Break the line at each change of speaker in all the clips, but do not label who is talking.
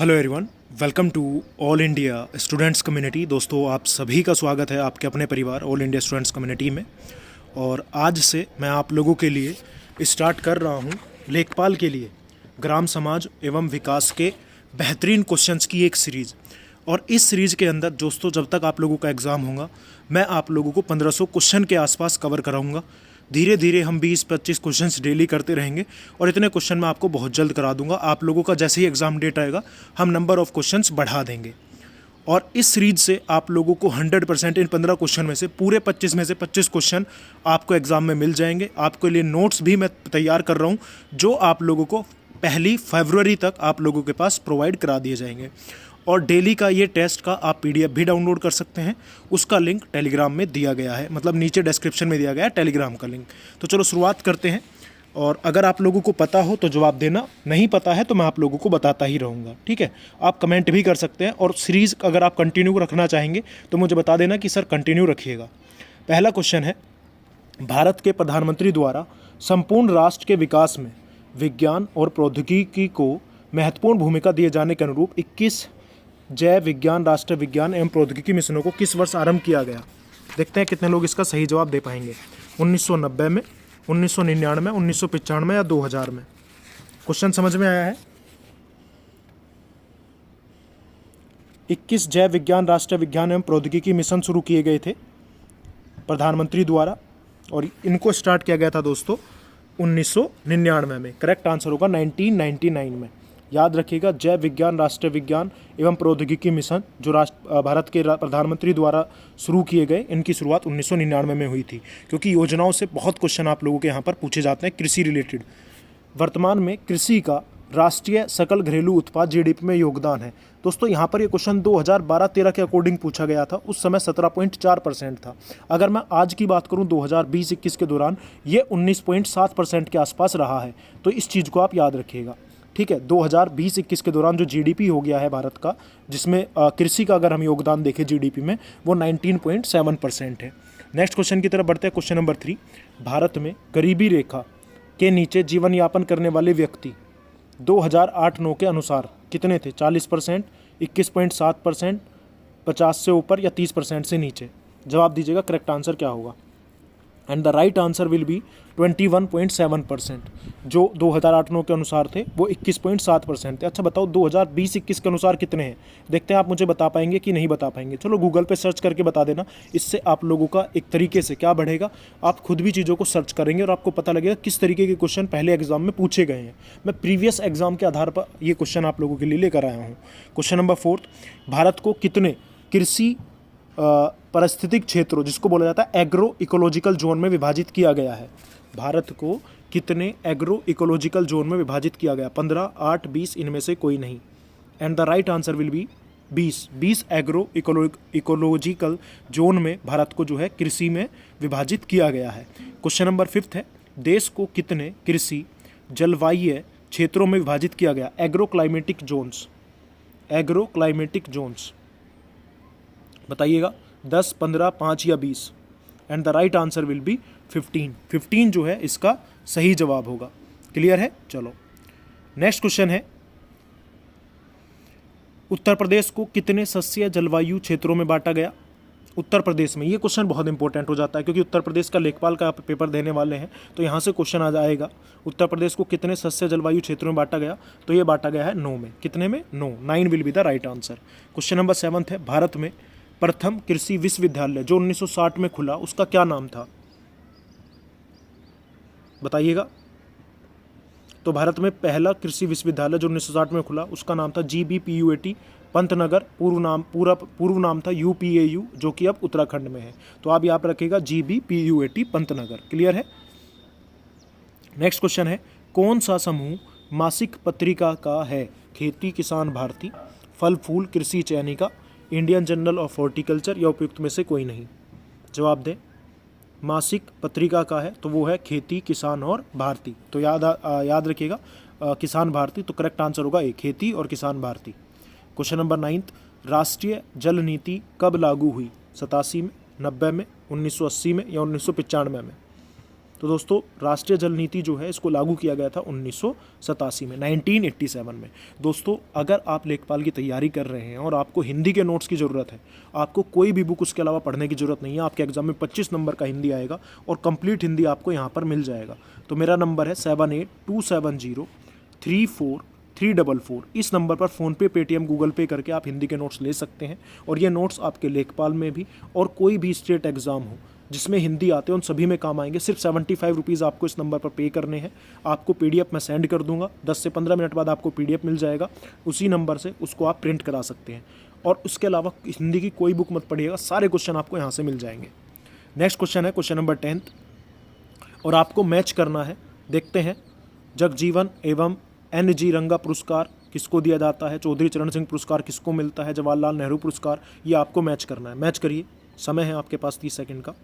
Hello everyone, welcome to all India students community. दोस्तों, आप सभी का स्वागत है आपके अपने परिवार ऑल इंडिया स्टूडेंट्स कम्युनिटी में। और आज से मैं आप लोगों के लिए स्टार्ट कर रहा हूं लेखपाल के लिए ग्राम समाज एवं विकास के बेहतरीन क्वेश्चंस की एक सीरीज़। और इस सीरीज़ के अंदर दोस्तों, जब तक आप लोगों का एग्ज़ाम होगा, मैं आप लोगों को 1500 क्वेश्चन के आसपास कवर कराऊंगा। धीरे धीरे हम 20-25 क्वेश्चंस डेली करते रहेंगे और इतने क्वेश्चन मैं आपको बहुत जल्द करा दूंगा। आप लोगों का जैसे ही एग्ज़ाम डेट आएगा, हम नंबर ऑफ़ क्वेश्चंस बढ़ा देंगे। और इस सीरीज से आप लोगों को 100% इन 15 क्वेश्चन में से पूरे 25 में से 25 क्वेश्चन आपको एग्ज़ाम में मिल जाएंगे। आपके लिए नोट्स भी मैं तैयार कर रहा हूँ, जो आप लोगों को 1 फरवरी तक आप लोगों के पास प्रोवाइड करा दिए जाएंगे। और डेली का ये टेस्ट का आप पीडीएफ भी डाउनलोड कर सकते हैं। उसका लिंक टेलीग्राम में दिया गया है, मतलब नीचे डिस्क्रिप्शन में दिया गया है टेलीग्राम का लिंक। तो चलो शुरुआत करते हैं। और अगर आप लोगों को पता हो तो जवाब देना, नहीं पता है तो मैं आप लोगों को बताता ही रहूँगा, ठीक है। आप कमेंट भी कर सकते हैं। और सीरीज़ अगर आप कंटिन्यू रखना चाहेंगे तो मुझे बता देना कि सर कंटिन्यू रखिएगा। पहला क्वेश्चन है, भारत के प्रधानमंत्री द्वारा संपूर्ण राष्ट्र के विकास में विज्ञान और प्रौद्योगिकी को महत्वपूर्ण भूमिका दिए जाने के अनुरूप 21 जैव विज्ञान राष्ट्रीय विज्ञान एवं प्रौद्योगिकी मिशनों को किस वर्ष आरंभ किया गया। देखते हैं कितने लोग इसका सही जवाब दे पाएंगे। 1990 में, 1999, 1995 या 2000 में। क्वेश्चन समझ में आया है? 21 जैव विज्ञान राष्ट्रीय विज्ञान एवं प्रौद्योगिकी मिशन शुरू किए गए थे प्रधानमंत्री द्वारा, और इनको स्टार्ट किया गया था दोस्तों 1999 में। करेक्ट आंसर होगा 1999 में। याद रखिएगा, जैव विज्ञान राष्ट्रीय विज्ञान एवं प्रौद्योगिकी मिशन जो भारत के प्रधानमंत्री द्वारा शुरू किए गए, इनकी शुरुआत 1999 में हुई थी। क्योंकि योजनाओं से बहुत क्वेश्चन आप लोगों के यहाँ पर पूछे जाते हैं कृषि रिलेटेड। वर्तमान में कृषि का राष्ट्रीय सकल घरेलू उत्पाद जीडीपी में योगदान है। दोस्तों, यहाँ पर ये क्वेश्चन 2012-13 के अकॉर्डिंग पूछा गया था। उस समय 17.4% था। अगर मैं आज की बात करूँ 2020-21 के दौरान, ये 19.7% के आसपास रहा है। तो इस चीज़ को आप याद रखिएगा, ठीक है। 2020-21 के दौरान जो जीडीपी हो गया है भारत का, जिसमें कृषि का अगर हम योगदान देखें जीडीपी में, वो 19.7% है। नेक्स्ट क्वेश्चन की तरफ बढ़ते हैं। क्वेश्चन नंबर 3, भारत में गरीबी रेखा के नीचे जीवन यापन करने वाले व्यक्ति 2008-9 के अनुसार कितने थे? 40%, 21.7%, 50 से ऊपर या 30% से नीचे? जवाब दीजिएगा, करेक्ट आंसर क्या होगा। And the right answer will B 21.7%। जो 2008-9 के अनुसार थे वो 21.7% थे। अच्छा बताओ 2020-21 के अनुसार कितने हैं? देखते हैं आप मुझे बता पाएंगे कि नहीं बता पाएंगे। चलो गूगल पे सर्च करके बता देना। इससे आप लोगों का एक तरीके से क्या बढ़ेगा, आप खुद भी चीज़ों को सर्च करेंगे और आपको पता लगेगा किस तरीके के क्वेश्चन पहले एग्जाम में पूछे गए हैं। मैं प्रीवियस एग्जाम के आधार पर ये क्वेश्चन आप लोगों के लिए लेकर आया हूँ। क्वेश्चन नंबर 4, भारत को कितने कृषि पारिस्थितिक क्षेत्रों, जिसको बोला जाता है एग्रो इकोलॉजिकल जोन में विभाजित किया गया है? भारत को कितने एग्रो इकोलॉजिकल जोन में विभाजित किया गया? 15, 8, 20, इनमें से कोई नहीं। And the right answer will B 20 agro ecological zone में भारत को जो है कृषि में विभाजित किया गया है। क्वेश्चन नंबर 5 है, देश को कितने कृषि जलवायु क्षेत्रों में विभाजित किया गया? एग्रो क्लाइमेटिक जोन्स बताइएगा, 10, 15, 5 या 20? And the right answer will B 15 जो है इसका सही जवाब होगा। क्लियर है? चलो नेक्स्ट क्वेश्चन है, उत्तर प्रदेश को कितने सस्य जलवायु क्षेत्रों में बांटा गया? उत्तर प्रदेश में, ये क्वेश्चन बहुत इंपॉर्टेंट हो जाता है क्योंकि उत्तर प्रदेश का लेखपाल का आप पेपर देने वाले हैं, तो यहाँ से क्वेश्चन आ जाएगा। उत्तर प्रदेश को कितने सस्य जलवायु क्षेत्रों में बांटा गया? तो ये बांटा गया है 9 में। कितने में? 9 will be the right answer. Question number 7 है, भारत में प्रथम कृषि विश्वविद्यालय जो 1960 में खुला, उसका क्या नाम था? बताइएगा। तो भारत में पहला कृषि विश्वविद्यालय जो 1960 में खुला, उसका नाम था GBPUAT पंतनगर। पूर्व नाम था UPAU, जो कि अब उत्तराखंड में है। तो आप यहाँ पर रखिएगा GBPUAT पंतनगर। क्लियर है? नेक्स्ट क्वेश्चन है, कौन सा समूह मासिक पत्रिका का है? खेती किसान भारती, फल फूल कृषि चयनिका, इंडियन जर्नल ऑफ हॉर्टिकल्चर या उपयुक्त में से कोई नहीं? जवाब दें। मासिक पत्रिका का है तो वो है खेती किसान और भारती। तो याद रखिएगा किसान भारती। तो करेक्ट आंसर होगा ए, खेती और किसान भारती। क्वेश्चन नंबर 9, राष्ट्रीय जल नीति कब लागू हुई? 87 में, 90 में, 1980 में या 1995 में? तो दोस्तों राष्ट्रीय जल नीति जो है इसको लागू किया गया था 1987 में, 1987 में। दोस्तों अगर आप लेखपाल की तैयारी कर रहे हैं और आपको हिंदी के नोट्स की ज़रूरत है, आपको कोई भी बुक उसके अलावा पढ़ने की ज़रूरत नहीं है। आपके एग्जाम में 25 नंबर का हिंदी आएगा और कंप्लीट हिंदी आपको यहाँ पर मिल जाएगा। तो मेरा नंबर है 7827034344। इस नंबर पर फ़ोनपे, पेटीएम, गूगल पे करके आप हिंदी के नोट्स ले सकते हैं। और ये नोट्स आपके लेखपाल में भी और कोई भी स्टेट एग्ज़ाम हो जिसमें हिंदी आते हैं उन सभी में काम आएंगे। सिर्फ 75 रुपीज़ आपको इस नंबर पर पे करने हैं। आपको PDF मैं सेंड कर दूंगा, 10 से 15 मिनट बाद आपको PDF मिल जाएगा। उसी नंबर से उसको आप प्रिंट करा सकते हैं। और उसके अलावा हिंदी की कोई बुक मत पढ़िएगा, सारे क्वेश्चन आपको यहाँ से मिल जाएंगे। नेक्स्ट क्वेश्चन है क्वेश्चन नंबर 10 और आपको मैच करना है। देखते हैं, जगजीवन एवं NG रंगा पुरस्कार किसको दिया जाता है, चौधरी चरण सिंह पुरस्कार किसको मिलता है, जवाहरलाल नेहरू पुरस्कार, ये आपको मैच करना है। मैच करिए, समय है आपके पास 30 सेकंड का।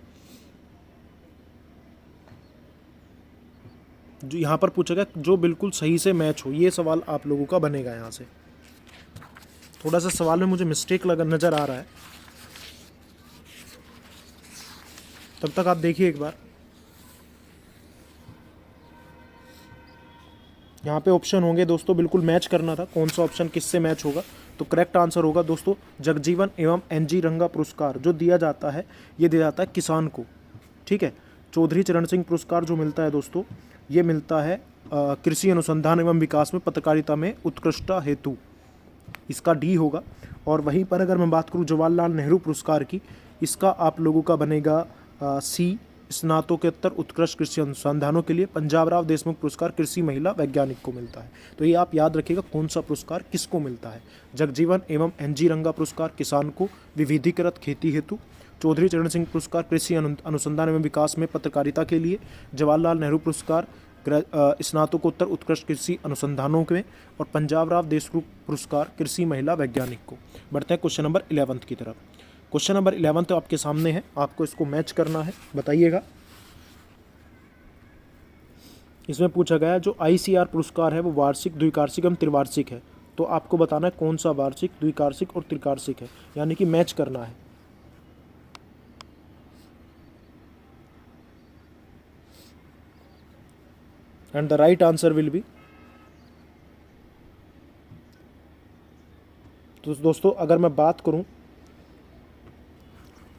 जो यहाँ पर पूछा गया जो बिल्कुल सही से मैच हो, ये सवाल आप लोगों का बनेगा। यहाँ से थोड़ा सा सवाल में मुझे मिस्टेक नज़र आ रहा है, तब तक आप देखिए एक बार। यहाँ पे ऑप्शन होंगे दोस्तों, बिल्कुल मैच करना था कौन सा ऑप्शन किससे मैच होगा। तो करेक्ट आंसर होगा दोस्तों जगजीवन एवं NG रंगा पुरस्कार जो दिया जाता है, ये दिया जाता है किसान को। ठीक है, चौधरी चरण सिंह पुरस्कार जो मिलता है दोस्तों, ये मिलता है कृषि अनुसंधान एवं विकास में पत्रकारिता में उत्कृष्टता हेतु, इसका D होगा। और वहीं पर अगर मैं बात करूँ जवाहरलाल नेहरू पुरस्कार की, इसका आप लोगों का बनेगा C, स्नातकोत्तर उत्कृष्ट कृषि अनुसंधानों के लिए पंजाब राव देशमुख पुरस्कार कृषि महिला वैज्ञानिक को मिलता है। तो ये आप याद रखिएगा कौन सा पुरस्कार किसको मिलता है। जगजीवन एवं NG रंगा पुरस्कार किसान को विविधीकृत खेती हेतु, चौधरी चरण सिंह पुरस्कार कृषि अनुसंधान एवं विकास में पत्रकारिता के लिए, जवाहरलाल नेहरू पुरस्कार स्नातकोत्तर उत्कृष्ट कृषि अनुसंधानों में, और पंजाब राव देशमुख पुरस्कार कृषि महिला वैज्ञानिक को। बढ़ते हैं क्वेश्चन नंबर 11 की तरफ। क्वेश्चन नंबर 11 तो आपके सामने है, आपको इसको मैच करना है। बताइएगा, इसमें पूछा गया जो ICR पुरस्कार है वो वार्षिक, द्विवार्षिक एवं त्रिवार्षिक है। तो आपको बताना है कौन सा वार्षिक, द्विवार्षिक और त्रिवार्षिक है, यानी कि मैच करना है। And the right answer will B, तो दोस्तों अगर मैं बात करूं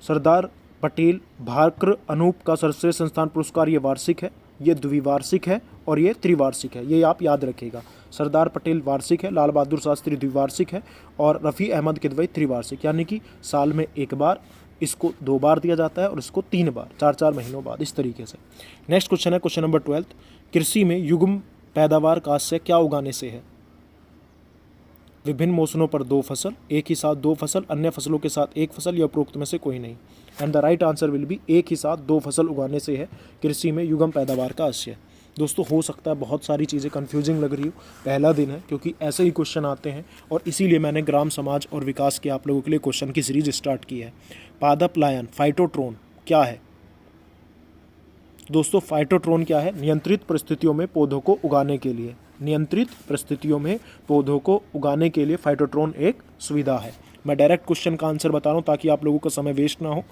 सरदार पटेल भाक्र अनूप का सर्वश्रेष्ठ संस्थान पुरस्कार, ये वार्षिक है, ये द्विवार्षिक है और ये त्रिवार्षिक है। ये आप याद रखिएगा, सरदार पटेल वार्षिक है, लाल बहादुर शास्त्री द्विवार्षिक है और रफ़ी अहमद किदवई त्रिवार्षिक, यानी कि साल में एक बार, इसको 2 बार दिया जाता है और इसको 3 बार, 4-4 महीनों बाद, इस तरीके से। नेक्स्ट क्वेश्चन है क्वेश्चन नंबर 12, कृषि में युग्म पैदावार का आशय क्या उगाने से है। विभिन्न मौसमों पर 2 फसल, एक ही साथ 2 फसल, अन्य फसलों के साथ 1 फसल, या उपरोक्त में से कोई नहीं। And the right answer will B, एक ही साथ 2 फसल उगाने से है कृषि में युग्म पैदावार का आशय। दोस्तों हो सकता है बहुत सारी चीज़ें कन्फ्यूजिंग लग रही हो, पहला दिन है क्योंकि ऐसे ही क्वेश्चन आते हैं और इसीलिए मैंने ग्राम समाज और विकास के आप लोगों के लिए क्वेश्चन की सीरीज स्टार्ट की है। पादप लायन फाइटोट्रोन क्या है दोस्तों? फाइटोट्रोन क्या है? नियंत्रित परिस्थितियों में पौधों को उगाने के लिए, नियंत्रित परिस्थितियों में पौधों को उगाने के लिए फाइटोट्रोन एक सुविधा है। मैं डायरेक्ट क्वेश्चन का आंसर बता रहा हूँ ताकि आप लोगों का समय वेस्ट ना हो।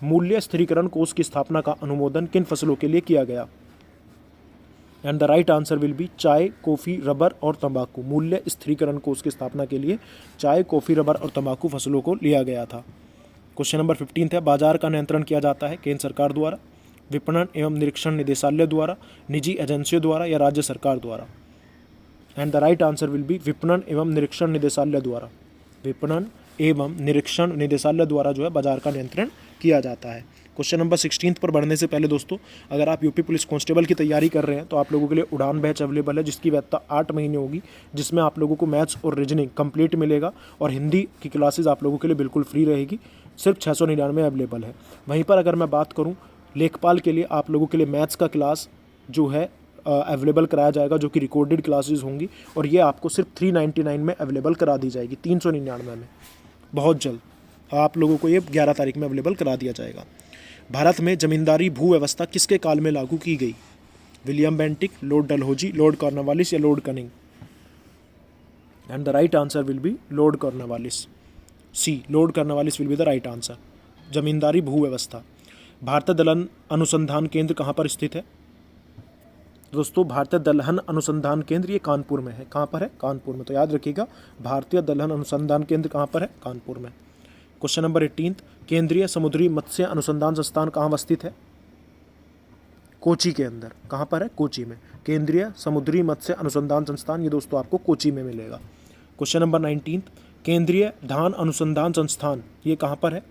मूल्य स्थिरीकरण कोष की स्थापना का अनुमोदन किन फसलों के लिए किया गया? And the right answer will B चाय, कॉफ़ी, रबर और तंबाकू। मूल्य स्थिरीकरण कोष की स्थापना के लिए चाय, कॉफ़ी, रबर और तंबाकू फसलों को लिया गया था। क्वेश्चन नंबर 15 है, बाजार का नियंत्रण किया जाता है केंद्र सरकार द्वारा, विपणन एवं निरीक्षण निदेशालय द्वारा, निजी एजेंसियों द्वारा या राज्य सरकार द्वारा? And the right answer will B विपणन एवं निरीक्षण निदेशालय द्वारा। विपणन एवं निरीक्षण निदेशालय द्वारा जो है बाजार का नियंत्रण किया जाता है। क्वेश्चन नंबर 16 पर बढ़ने से पहले दोस्तों, अगर आप यूपी पुलिस कांस्टेबल की तैयारी कर रहे हैं तो आप लोगों के लिए उड़ान बैच अवेलेबल है, जिसकी वैधता 8 महीने होगी, जिसमें आप लोगों को मैथ्स और रीजनिंग कंप्लीट मिलेगा और हिंदी की क्लासेज आप लोगों के लिए बिल्कुल फ्री रहेगी। सिर्फ 699 अवेलेबल है। वहीं पर अगर मैं बात करूँ लेखपाल के लिए, आप लोगों के लिए मैथ्स का क्लास जो है अवेलेबल कराया जाएगा, जो कि रिकॉर्डेड क्लासेस होंगी और ये आपको सिर्फ 399 में अवेलेबल करा दी जाएगी, 399 में। बहुत जल्द आप लोगों को ये 11 तारीख में अवेलेबल करा दिया जाएगा। भारत में जमींदारी भू व्यवस्था किसके काल में लागू की गई? William Bentinck, Lord Dalhousie, Lord Cornwallis या Lord Canning? And the right answer will be Lord Cornwallis. C, Lord Cornwallis will be the right answer. जमींदारी भू व्यवस्था। भारतीय दलहन अनुसंधान केंद्र कहाँ पर स्थित है? दोस्तों भारतीय दलहन अनुसंधान केंद्र ये कानपुर में है। कहाँ पर है? कानपुर में। तो याद रखिएगा, भारतीय दलहन अनुसंधान केंद्र कहाँ पर है? कानपुर में। क्वेश्चन नंबर 18, केंद्रीय समुद्री मत्स्य अनुसंधान संस्थान कहाँ अवस्थित है? कोची के अंदर। कहाँ पर है? कोची में। केंद्रीय समुद्री मत्स्य अनुसंधान संस्थान ये दोस्तों आपको कोची में मिलेगा। क्वेश्चन नंबर 19, केंद्रीय धान अनुसंधान संस्थान ये कहाँ पर है?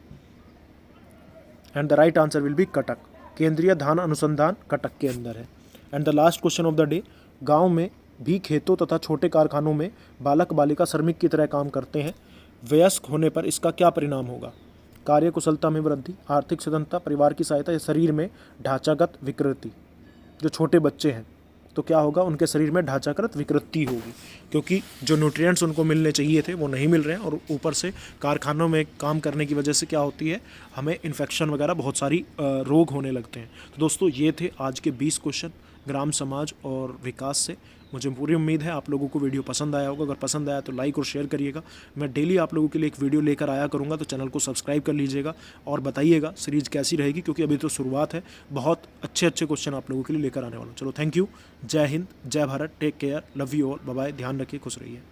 And the right answer will B Cuttack. केंद्रीय धान अनुसंधान कटक के अंदर है। And the last question of the day, गांव में भी खेतों तथा छोटे कारखानों में बालक बालिका श्रमिक की तरह काम करते हैं। वयस्क होने पर इसका क्या परिणाम होगा? कार्य कुशलता में वृद्धि, आर्थिक स्वतंत्रता, परिवार की सहायता या शरीर में ढांचागत विकृति। जो छोटे बच्चे हैं तो क्या होगा? उनके शरीर में ढांचागत विकृति होगी, क्योंकि जो न्यूट्रिएंट्स उनको मिलने चाहिए थे वो नहीं मिल रहे हैं, और ऊपर से कारखानों में काम करने की वजह से क्या होती है, हमें इन्फेक्शन वगैरह बहुत सारी रोग होने लगते हैं। तो दोस्तों ये थे आज के 20 क्वेश्चन ग्राम समाज और विकास से। मुझे पूरी उम्मीद है आप लोगों को वीडियो पसंद आया होगा। अगर पसंद आया तो लाइक और शेयर करिएगा। मैं डेली आप लोगों के लिए एक वीडियो लेकर आया करूँगा, तो चैनल को सब्सक्राइब कर लीजिएगा और बताइएगा सीरीज़ कैसी रहेगी, क्योंकि अभी तो शुरुआत है। बहुत अच्छे अच्छे क्वेश्चन आप लोगों के लिए लेकर आने वाला हूँ। चलो, थैंक यू। जय हिंद, जय Bharat, take care, love you all, bye bye. ध्यान रखिए, खुश रहिए।